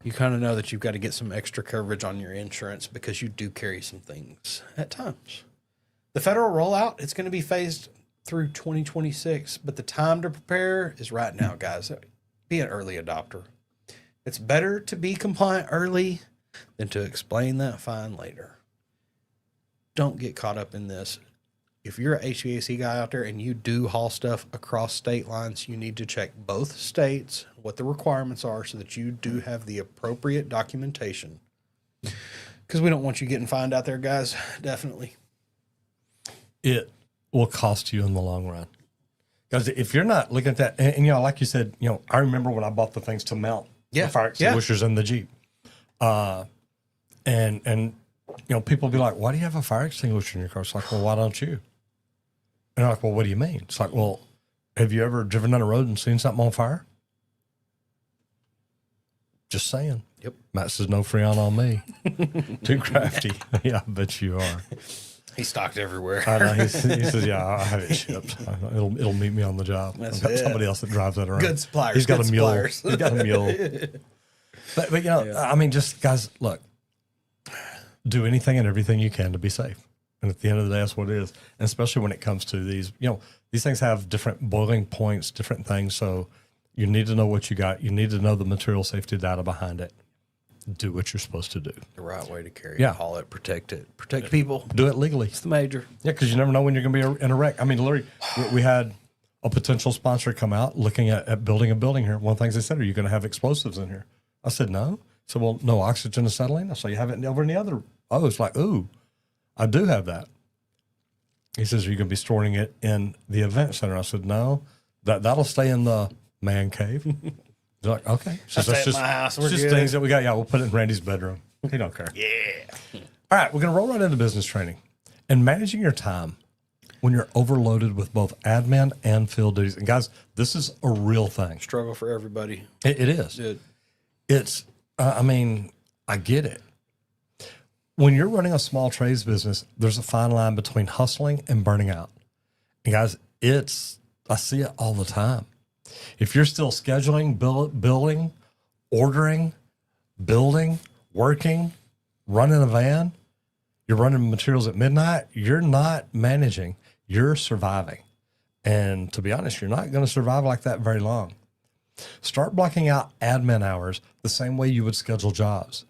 you kind of know that you've got to get some extra coverage on your insurance because you do carry some things at times. The federal rollout, it's going to be phased through 2026, but the time to prepare is right now, guys. Be an early adopter. It's better to be compliant early than to explain that fine later. Don't get caught up in this. If you're a HVAC guy out there and you do haul stuff across state lines, you need to check both states, what the requirements are so that you do have the appropriate documentation. Because we don't want you getting fined out there, guys. Definitely. It will cost you in the long run. Because if you're not looking at that, and like you said, I remember when I bought the things to mount the fire extinguishers in the Jeep. And people be like, why do you have a fire extinguisher in your car? It's like, well, why don't you? And I'm like, well, what do you mean? It's like, well, have you ever driven down the road and seen something on fire? Just saying. Yep. Matt says no Freon on me. Too crafty. Yeah, I bet you are. He's stocked everywhere. I know. He says, yeah, I have it shipped. It'll meet me on the job. That's I've got somebody else that drives that around. Good suppliers. He's got good a mule. suppliers. He's got a mule. But I mean, just guys, look, do anything and everything you can to be safe. And at the end of the day, that's what it is. And especially when it comes to these, these things have different boiling points, different things. So you need to know what you got. You need to know the material safety data behind it. Do what you're supposed to do. The right way to carry Yeah. it, haul it, protect it, protect people. Do it legally. It's the major. Yeah, because you never know when you're going to be in a wreck. I mean, literally, we had a potential sponsor come out looking at building a building here. One of the things they said, are you going to have explosives in here? I said, no. So, well, no oxygen acetylene. I said, you have it over in the other. I was like, ooh, I do have that. He says, are you going to be storing it in the event center? I said, no, that'll stay in the man cave. They're like, okay. So That's at my house. We're just good. things that we got. Yeah, we'll put it in Randy's bedroom. He don't care. Yeah. All right, we're going to roll right into business training and managing your time when you're overloaded with both admin and field duties. And guys, this is a real thing. Struggle for everybody. It is. Good. It's, I get it. When you're running a small trades business, there's a fine line between hustling and burning out. And guys, I see it all the time. If you're still scheduling, building, ordering, building, working, running a van, you're running materials at midnight, you're not managing, you're surviving. And to be honest, you're not going to survive like that very long. Start blocking out admin hours the same way you would schedule jobs.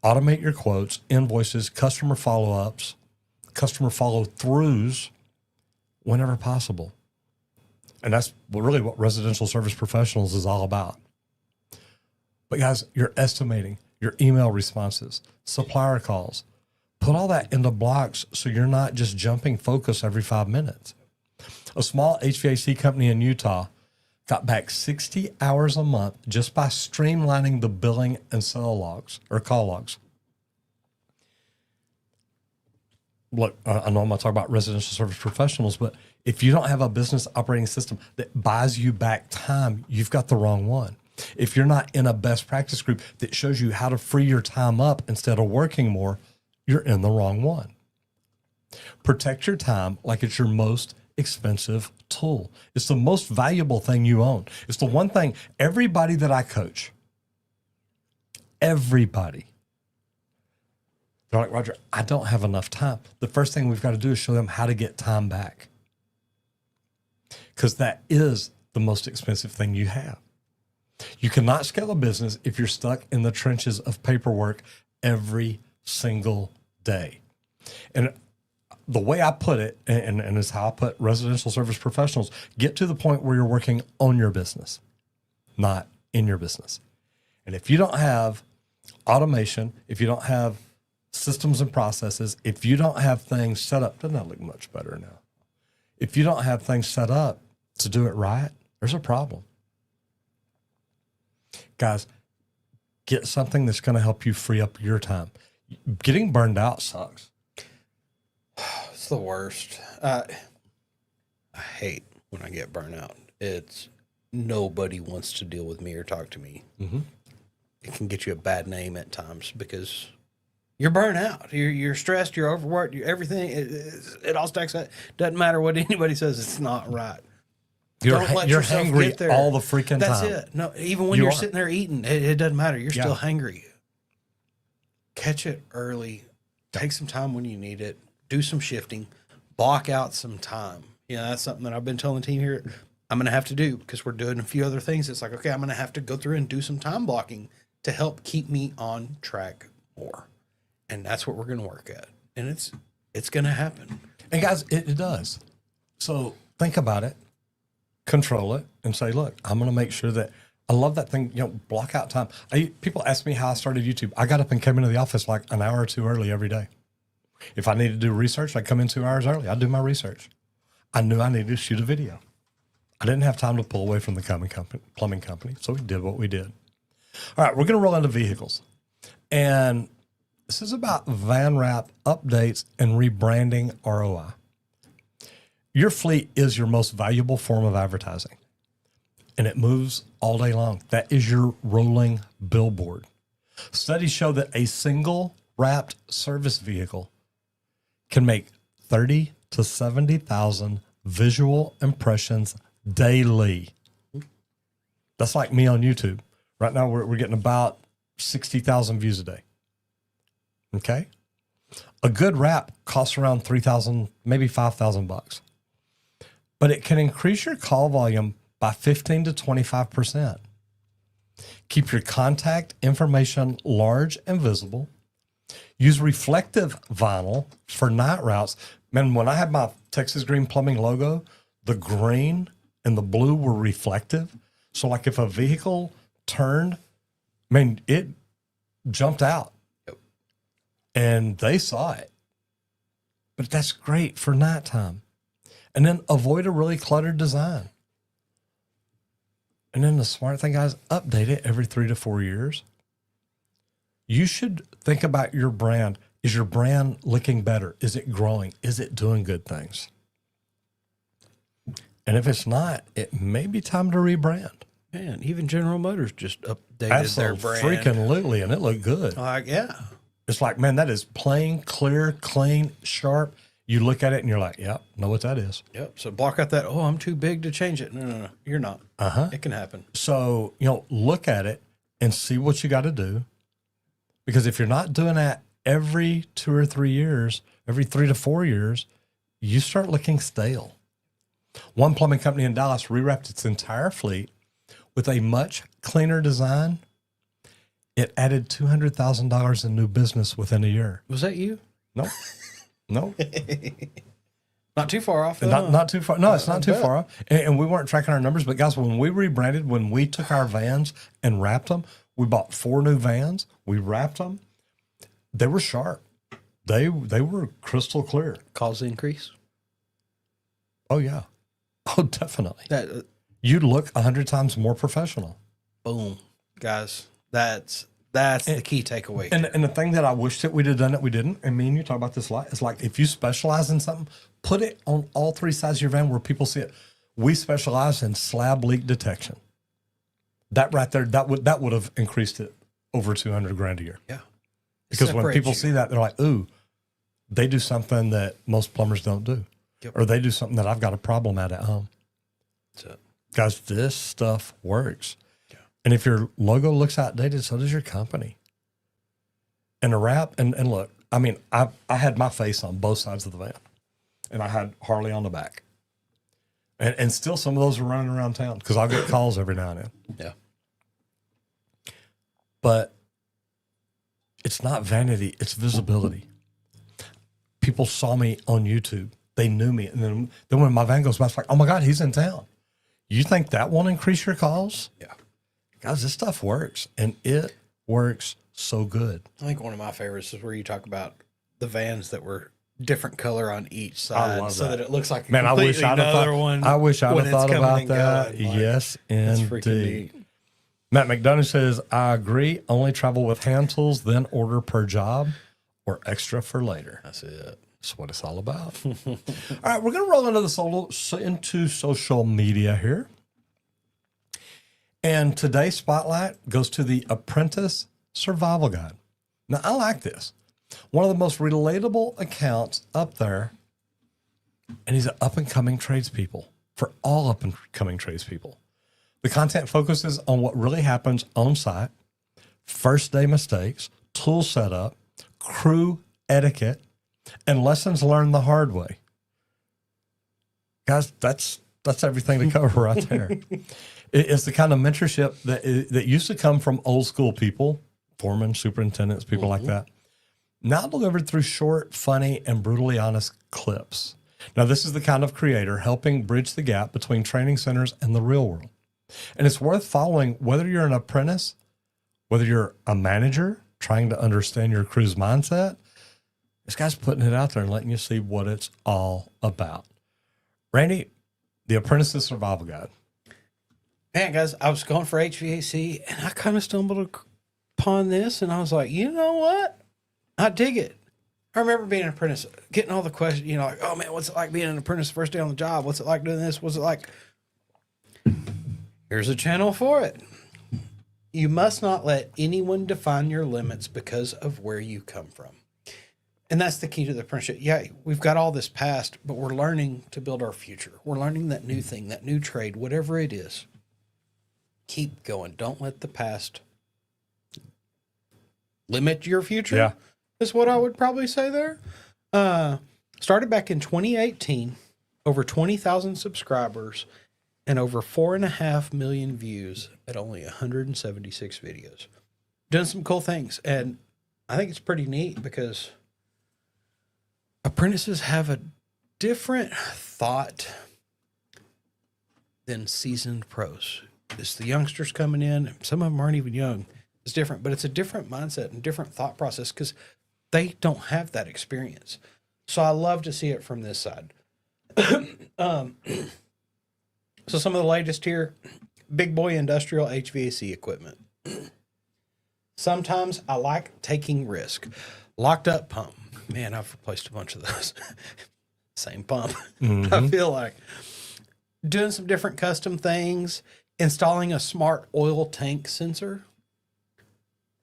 Automate your quotes, invoices, customer follow-ups, customer follow-throughs whenever possible. And that's really what residential service professionals is all about. But guys, you're estimating your email responses, supplier calls. Put all that into blocks so you're not just jumping focus every 5 minutes. A small HVAC company in Utah got back 60 hours a month just by streamlining the billing and call logs. Look, I know I'm not talking about residential service professionals, but if you don't have a business operating system that buys you back time, you've got the wrong one. If you're not in a best practice group that shows you how to free your time up instead of working more, you're in the wrong one. Protect your time like it's your most expensive tool. It's the most valuable thing you own. It's the one thing everybody that I coach, everybody, they're like, Roger, I don't have enough time. The first thing we've got to do is show them how to get time back. Because that is the most expensive thing you have. You cannot scale a business if you're stuck in the trenches of paperwork every single day. And the way I put it, and it's how I put residential service professionals, get to the point where you're working on your business, not in your business. And if you don't have automation, if you don't have systems and processes, if you don't have things set up, doesn't that look much better now? If you don't have things set up to do it right, there's a problem. Guys, get something that's going to help you free up your time. Getting burned out sucks. It's the worst. I hate when I get burnt out. It's nobody wants to deal with me or talk to me. Mm-hmm. It can get you a bad name at times because You're burnt out. You're stressed. You're overworked. Everything. It all stacks up. Doesn't matter what anybody says. It's not right. You're Don't let you're yourself hangry get there. all the freaking That's time. it. No, even when you're sitting there eating, it doesn't matter. You're still hangry. Catch it early. Take some time when you need it. Do some shifting. Block out some time. That's something that I've been telling the team here. I'm going to have to do because we're doing a few other things. It's like, okay, I'm going to have to go through and do some time blocking to help keep me on track more. And that's what we're going to work at. And it's going to happen. And guys, it does. So think about it, control it, and say, look, I'm going to make sure that I love that thing, block out time. People ask me how I started YouTube. I got up and came into the office like an hour or two early every day. If I needed to do research, I'd come in 2 hours early. I'd do my research. I knew I needed to shoot a video. I didn't have time to pull away from the plumbing company, so we did what we did. All right, we're going to roll into vehicles. And this is about van wrap updates and rebranding ROI. Your fleet is your most valuable form of advertising, and it moves all day long. That is your rolling billboard. Studies show that a single wrapped service vehicle can make 30 to 70,000 visual impressions daily. That's like me on YouTube. Right now, we're getting about 60,000 views a day. Okay? A good wrap costs around $3,000, maybe $5,000. But it can increase your call volume by 15 to 25%. Keep your contact information large and visible. Use reflective vinyl for night routes. Man, when I had my Texas Green Plumbing logo, the green and the blue were reflective. So like if a vehicle turned, it jumped out. Yep. And they saw it. But that's great for nighttime. And then avoid a really cluttered design. And then the smart thing, guys, update it every 3 to 4 years. You should think about your brand. Is your brand looking better? Is it growing? Is it doing good things? And if it's not, it may be time to rebrand. Man, even General Motors just updated their brand. Freaking and it looked good. Yeah. It's like, man, that is plain, clear, clean, sharp. You look at it and you're like, yep, know what that is. Yep. So block out that, I'm too big to change it. No. You're not. It can happen. So, look at it and see what you got to do. Because if you're not doing that every 2 or 3 years, every 3 to 4 years, you start looking stale. One plumbing company in Dallas rewrapped its entire fleet with a much cleaner design. It added $200,000 in new business within a year. Was that you? No. Not too far off. Not too far. No, it's not too far off. And we weren't tracking our numbers. But guys, when we rebranded, when we took our vans and wrapped them, we bought 4 new vans. We wrapped them. They were sharp. They were crystal clear. Cause increase? Oh, yeah. Oh, definitely. You'd look 100 times more professional. Boom. Guys, that's the key takeaway. And the thing that I wish that we'd have done that we didn't, and me and you talk about this a lot, is like if you specialize in something, put it on all 3 sides of your van where people see it. We specialize in slab leak detection. That right there, that would have increased it over $200,000 a year. Yeah. Because when people see that, they're like, ooh, they do something that most plumbers don't do. Yep. Or they do something that I've got a problem at home. That's it. Guys, this stuff works. Yeah. And if your logo looks outdated, so does your company. And a wrap, and look, I had my face on both sides of the van. And I had Harley on the back. And still some of those are running around town because I'll get calls every now and then. Yeah. But it's not vanity, it's visibility. People saw me on YouTube. They knew me. And then when my van goes by, it's like, oh my God, he's in town. You think that won't increase your calls? Yeah. Guys, this stuff works. And it works so good. I think one of my favorites is where you talk about the vans that were different color on each side so that it looks like I wish I'd have thought about that. Yes, indeed. Matt McDonough says, I agree. Only travel with hand tools, then order per job or extra for later. That's it. That's what it's all about. All right, we're going to roll into social media here. And today's spotlight goes to the Apprentice Survival Guide. Now, I like this. One of the most relatable accounts up there, and he's an up-and-coming tradespeople for all up-and-coming tradespeople. The content focuses on what really happens on site, first-day mistakes, tool setup, crew etiquette, and lessons learned the hard way. Guys, that's everything to cover right there. It's the kind of mentorship that used to come from old school people, foremen, superintendents, people like that, now delivered through short, funny, and brutally honest clips. Now, this is the kind of creator helping bridge the gap between training centers and the real world. And it's worth following whether you're an apprentice, whether you're a manager trying to understand your crew's mindset. This guy's putting it out there and letting you see what it's all about. Randy, the Apprentice's Survival Guide. Man, guys, I was going for HVAC and I kind of stumbled upon this and I was like, you know what? I dig it. I remember being an apprentice, getting all the questions, like, oh man, what's it like being an apprentice first day on the job? What's it like doing this? What's it like? Here's a channel for it. You must not let anyone define your limits because of where you come from. And that's the key to the apprenticeship. Yeah, we've got all this past, but we're learning to build our future. We're learning that new thing, that new trade, whatever it is. Keep going. Don't let the past limit your future. Yeah. Is what I would probably say there. Started back in 2018, over 20,000 subscribers and over 4.5 million views at only 176 videos. Doing some cool things. And I think it's pretty neat because apprentices have a different thought than seasoned pros. It's the youngsters coming in. Some of them aren't even young. It's different, but it's a different mindset and different thought process because they don't have that experience. So I love to see it from this side. So some of the latest here, big boy industrial HVAC equipment. Sometimes I like taking risk. Locked up pump. Man, I've replaced a bunch of those. Same pump. I feel like doing some different custom things, installing a smart oil tank sensor.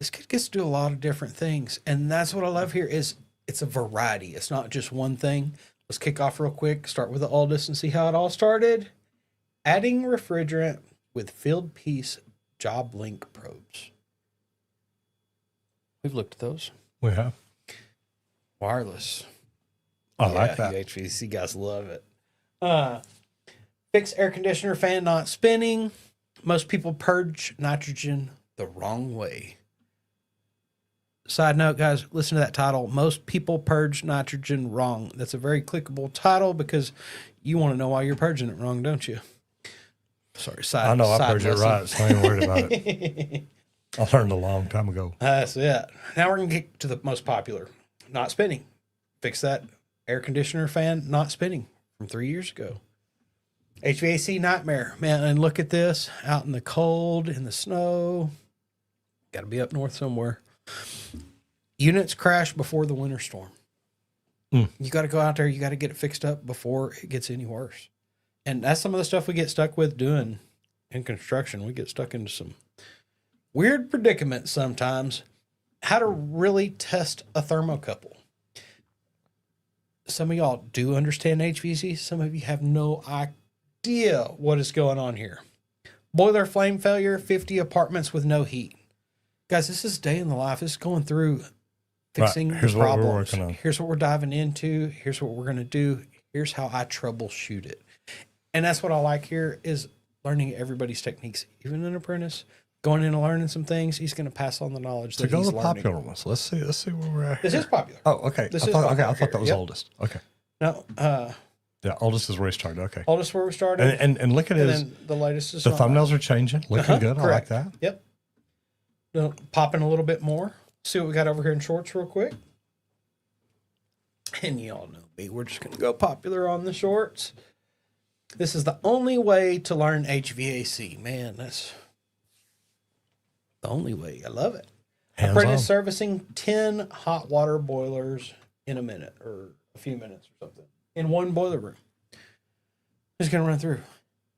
This kid gets to do a lot of different things. And that's what I love here is it's a variety. It's not just one thing. Let's kick off real quick. Start with the oldest and see how it all started. Adding refrigerant with filled piece job link probes. We've looked at those. We have. Wireless. I like that. You HVAC guys love it. Fix air conditioner fan not spinning. Most people purge nitrogen the wrong way. Side note, guys, listen to that title. Most people purge nitrogen wrong. That's a very clickable title because you want to know why you're purging it wrong, don't you? Sorry, side. I know I side purged it right, so I ain't worried about it. I learned a long time ago. That's it. Now we're going to get to the most popular. Not spinning. Fix that air conditioner fan not spinning from 3 years ago. HVAC nightmare. Man, and look at this. Out in the cold, in the snow. Got to be up north somewhere. Units crash before the winter storm. You got to go out there. You got to get it fixed up before it gets any worse. And that's some of the stuff we get stuck with doing in construction. We get stuck into some weird predicaments sometimes. How to really test a thermocouple. Some of y'all do understand HVAC. Some of you have no idea what is going on here. Boiler flame failure, 50 apartments with no heat. Guys, this is day in the life. This is going through fixing Here's the what we're problems. working on. Here's what we're diving into. Here's what we're going to do. Here's how I troubleshoot it. And that's what I like here is learning everybody's techniques. Even an apprentice going in and learning some things, he's going to pass on the knowledge that To go he's to the learning. popular ones. Let's see where we're at. This here. is popular. Oh, okay. This I is thought, popular I thought that was here. Yep. oldest. Okay. No, Yeah, oldest is where he started. Okay. oldest where we started. And look at And his. then the latest is The not thumbnails are changing. Looking good. correct. I like that. Yep. Popping a little bit more. See what we got over here in shorts real quick. And y'all know me. We're just going to go popular on the shorts. This is the only way to learn HVAC. Man, that's the only way. I love it. Hands Apprentice on. servicing 10 hot water boilers in a minute or a few minutes or something in one boiler room. Just going to run through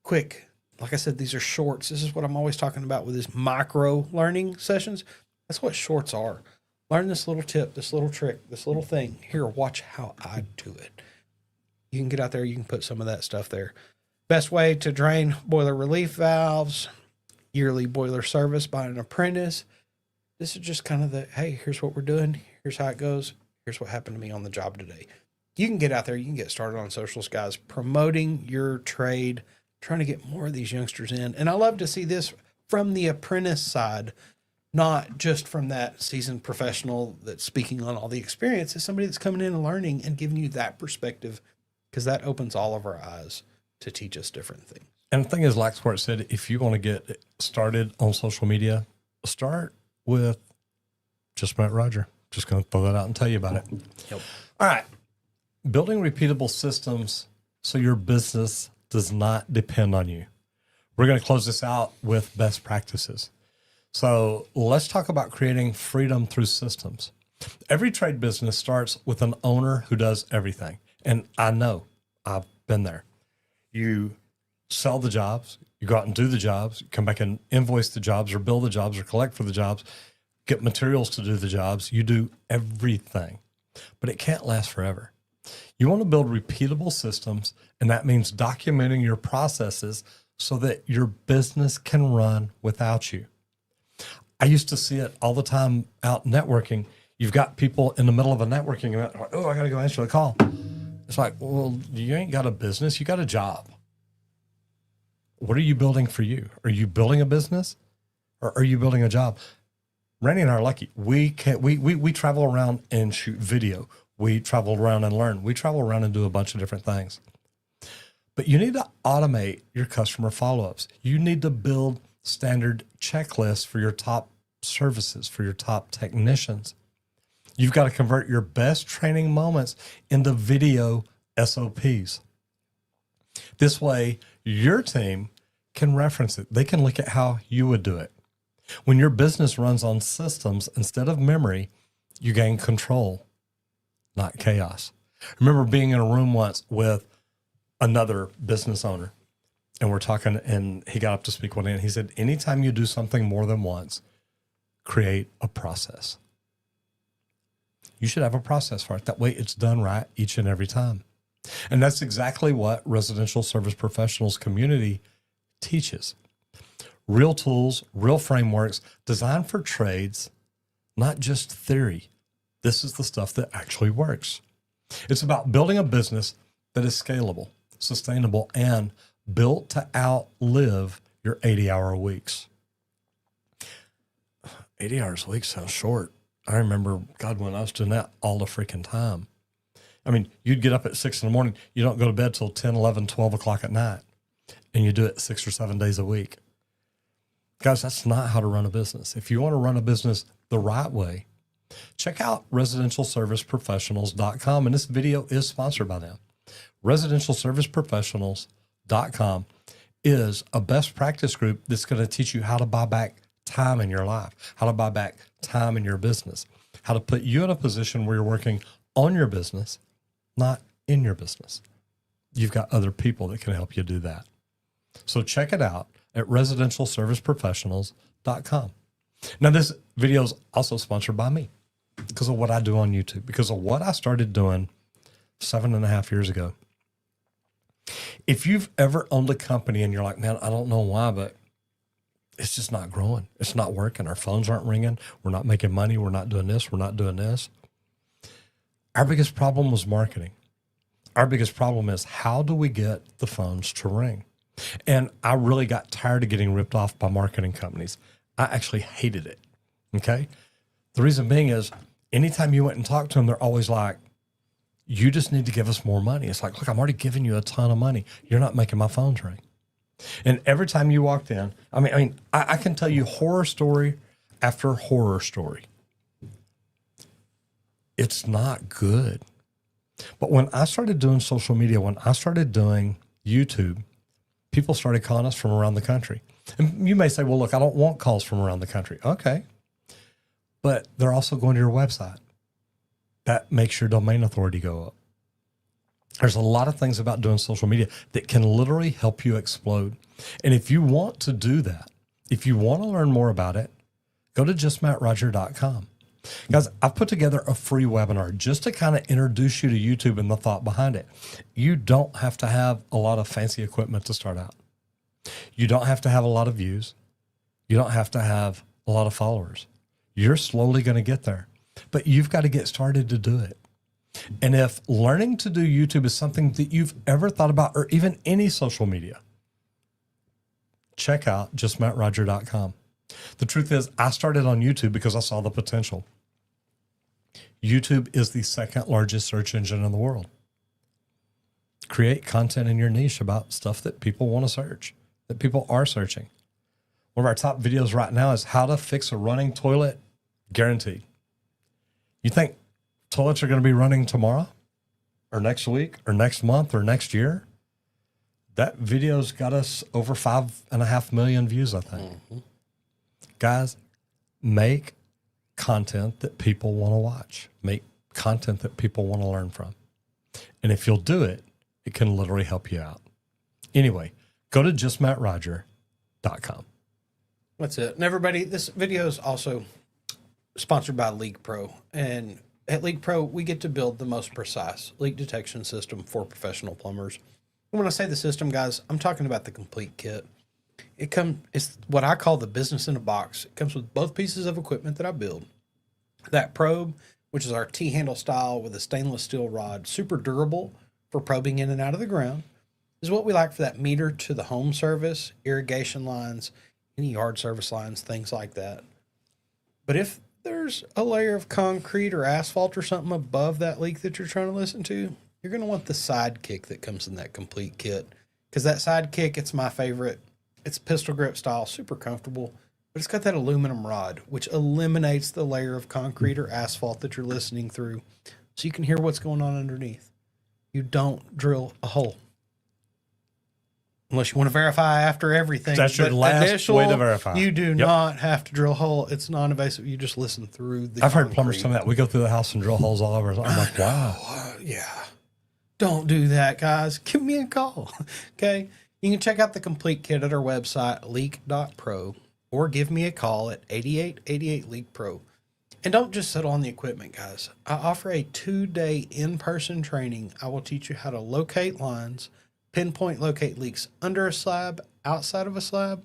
quick. Like I said, these are shorts. This is what I'm always talking about with these micro learning sessions. That's what shorts are. Learn this little tip, this little trick, this little thing. Here, watch how I do it. You can get out there, you can put some of that stuff there. Best way to drain boiler relief valves, yearly boiler service by an apprentice. This is just kind of the, hey, here's what we're doing. Here's how it goes. Here's what happened to me on the job today. You can get out there. You can get started on socials, guys, promoting your trade, trying to get more of these youngsters in. And I love to see this from the apprentice side, not just from that seasoned professional that's speaking on all the experience. It's somebody that's coming in and learning and giving you that perspective, because that opens all of our eyes to teach us different things. And the thing is, like Squirt said, if you want to get started on social media, start with Just Met Roger. Just going to throw that out and tell you about it. Yep. All right. Building repeatable systems so your business does not depend on you. We're going to close this out with best practices. So let's talk about creating freedom through systems. Every trade business starts with an owner who does everything. And I know, I've been there. You sell the jobs, you go out and do the jobs, you come back and invoice the jobs or bill the jobs or collect for the jobs, get materials to do the jobs. You do everything, but it can't last forever. You want to build repeatable systems, and that means documenting your processes so that your business can run without you. I used to see it all the time out networking. You've got people in the middle of a networking event, like, oh, I got to go answer the call. It's like, well, you ain't got a business, you got a job. What are you building for you? Are you building a business or are you building a job? Randy and I are lucky. We travel around and shoot video. We travel around and learn. We travel around and do a bunch of different things. But you need to automate your customer follow-ups. You need to build standard checklists for your top services, for your top technicians. You've got to convert your best training moments into video SOPs. This way, your team can reference it. They can look at how you would do it. When your business runs on systems instead of memory, you gain control, not chaos. I remember being in a room once with another business owner, and we're talking, and he got up to speak one day, and he said, anytime you do something more than once, create a process. You should have a process for it. That way it's done right each and every time. And that's exactly what Residential Service Professionals community teaches. Real tools, real frameworks designed for trades, not just theory. This is the stuff that actually works. It's about building a business that is scalable, sustainable, and built to outlive your 80-hour weeks. 80 hours a week sounds short. I remember, God, when I was doing that all the freaking time. I mean, you'd get up at 6 in the morning. You don't go to bed till 10, 11, 12 o'clock at night. And you do it 6 or 7 days a week. Guys, that's not how to run a business. If you want to run a business the right way, check out residentialserviceprofessionals.com. And this video is sponsored by them. Residentialserviceprofessionals.com is a best practice group that's going to teach you how to buy back time in your life, how to buy back time in your business, how to put you in a position where you're working on your business, not in your business. You've got other people that can help you do that. So check it out at residentialserviceprofessionals.com. Now, this video is also sponsored by me because of what I do on YouTube, because of what I started doing 7.5 years ago. If you've ever owned a company and you're like, man, I don't know why, but it's just not growing. It's not working. Our phones aren't ringing. We're not making money. We're not doing this. We're not doing this. Our biggest problem was marketing. Our biggest problem is, how do we get the phones to ring? And I really got tired of getting ripped off by marketing companies. I actually hated it. Okay. The reason being is, anytime you went and talked to them, they're always like, you just need to give us more money. It's like, look, I'm already giving you a ton of money. You're not making my phones ring. And every time you walked in, I can tell you horror story after horror story. It's not good. But when I started doing social media, when I started doing YouTube, people started calling us from around the country. And you may say, well, look, I don't want calls from around the country. Okay. But they're also going to your website. That makes your domain authority go up. There's a lot of things about doing social media that can literally help you explode. And if you want to do that, if you want to learn more about it, go to justmattroger.com. Guys, I've put together a free webinar just to kind of introduce you to YouTube and the thought behind it. You don't have to have a lot of fancy equipment to start out. You don't have to have a lot of views. You don't have to have a lot of followers. You're slowly going to get there, but you've got to get started to do it. And if learning to do YouTube is something that you've ever thought about, or even any social media, check out justmattroger.com. The truth is, I started on YouTube because I saw the potential. YouTube is the second largest search engine in the world. Create content in your niche about stuff that people want to search, that people are searching. One of our top videos right now is how to fix a running toilet, guaranteed. You think toilets are going to be running tomorrow or next week or next month or next year? That video's got us over 5.5 million views, I think. Mm-hmm. Guys, make content that people want to watch. Make content that people want to learn from. And if you'll do it, it can literally help you out. Anyway, go to justmattroger.com. That's it. And everybody, this video is also sponsored by LeakPro. And at LeakPro, we get to build the most precise leak detection system for professional plumbers. And when I say the system, guys, I'm talking about the complete kit. It's what I call the business in a box. It comes with both pieces of equipment that I build. That probe, which is our T-handle style with a stainless steel rod, super durable for probing in and out of the ground, is what we like for that meter to the home service, irrigation lines, any yard service lines, things like that. But if there's a layer of concrete or asphalt or something above that leak that you're trying to listen to, you're going to want the sidekick that comes in that complete kit. Because that sidekick, it's my favorite. It's pistol grip style, super comfortable, but it's got that aluminum rod, which eliminates the layer of concrete or asphalt that you're listening through, so you can hear what's going on underneath. You don't drill a hole. Unless you want to verify after everything. That's your last way to verify. You do not have to drill a hole. It's non-invasive. You just listen through the I've heard plumbers tell me that. We go through the house and drill holes all over. I'm like, wow. Yeah. Don't do that, guys. Give me a call. Okay? You can check out the complete kit at our website, leak.pro, or give me a call at 8888-LEAK-PRO. And don't just settle on the equipment, guys. I offer a 2-day in-person training. I will teach you how to locate lines, pinpoint locate leaks under a slab, outside of a slab,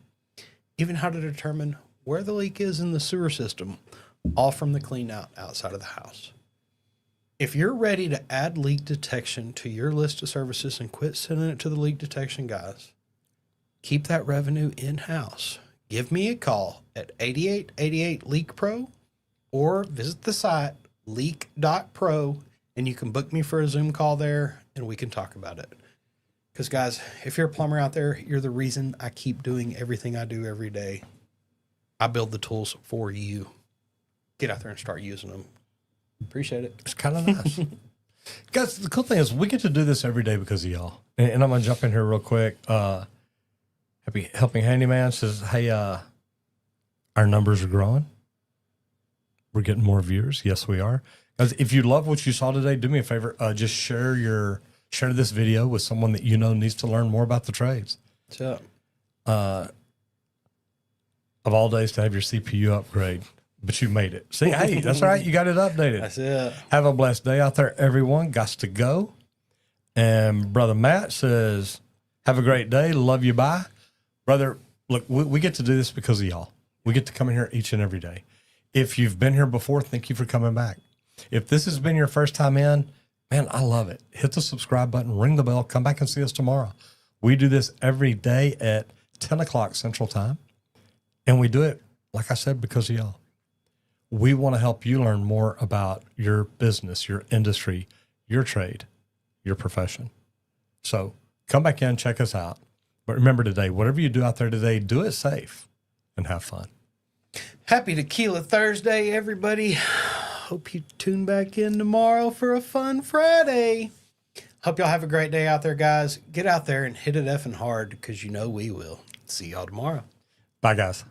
even how to determine where the leak is in the sewer system, all from the clean out outside of the house. If you're ready to add leak detection to your list of services and quit sending it to the leak detection guys, keep that revenue in-house. Give me a call at 8888-LEAK-PRO or visit the site leak.pro, and you can book me for a Zoom call there and we can talk about it. Because, guys, if you're a plumber out there, you're the reason I keep doing everything I do every day. I build the tools for you. Get out there and start using them. Appreciate it. It's kind of nice. Guys, the cool thing is we get to do this every day because of y'all. And I'm going to jump in here real quick. Happy Helping Handyman says, hey, our numbers are growing. We're getting more viewers. Yes, we are. Guys, if you love what you saw today, do me a favor. Just share this video with someone that you know needs to learn more about the trades. What's up? Of all days to have your CPU upgrade. But you made it. See, hey, that's all right. You got it updated. That's it. Have a blessed day out there, everyone. Gots to go. And Brother Matt says, have a great day. Love you. Bye. Brother, look, we get to do this because of y'all. We get to come in here each and every day. If you've been here before, thank you for coming back. If this has been your first time in, man, I love it. Hit the subscribe button, ring the bell, come back and see us tomorrow. We do this every day at 10 o'clock Central Time. And we do it, like I said, because of y'all. We want to help you learn more about your business, your industry, your trade, your profession. So come back in, check us out. But remember today, whatever you do out there today, do it safe and have fun. Happy Tequila Thursday, everybody. Hope you tune back in tomorrow for a fun Friday. Hope y'all have a great day out there, guys. Get out there and hit it effing hard because you know we will. See y'all tomorrow. Bye, guys.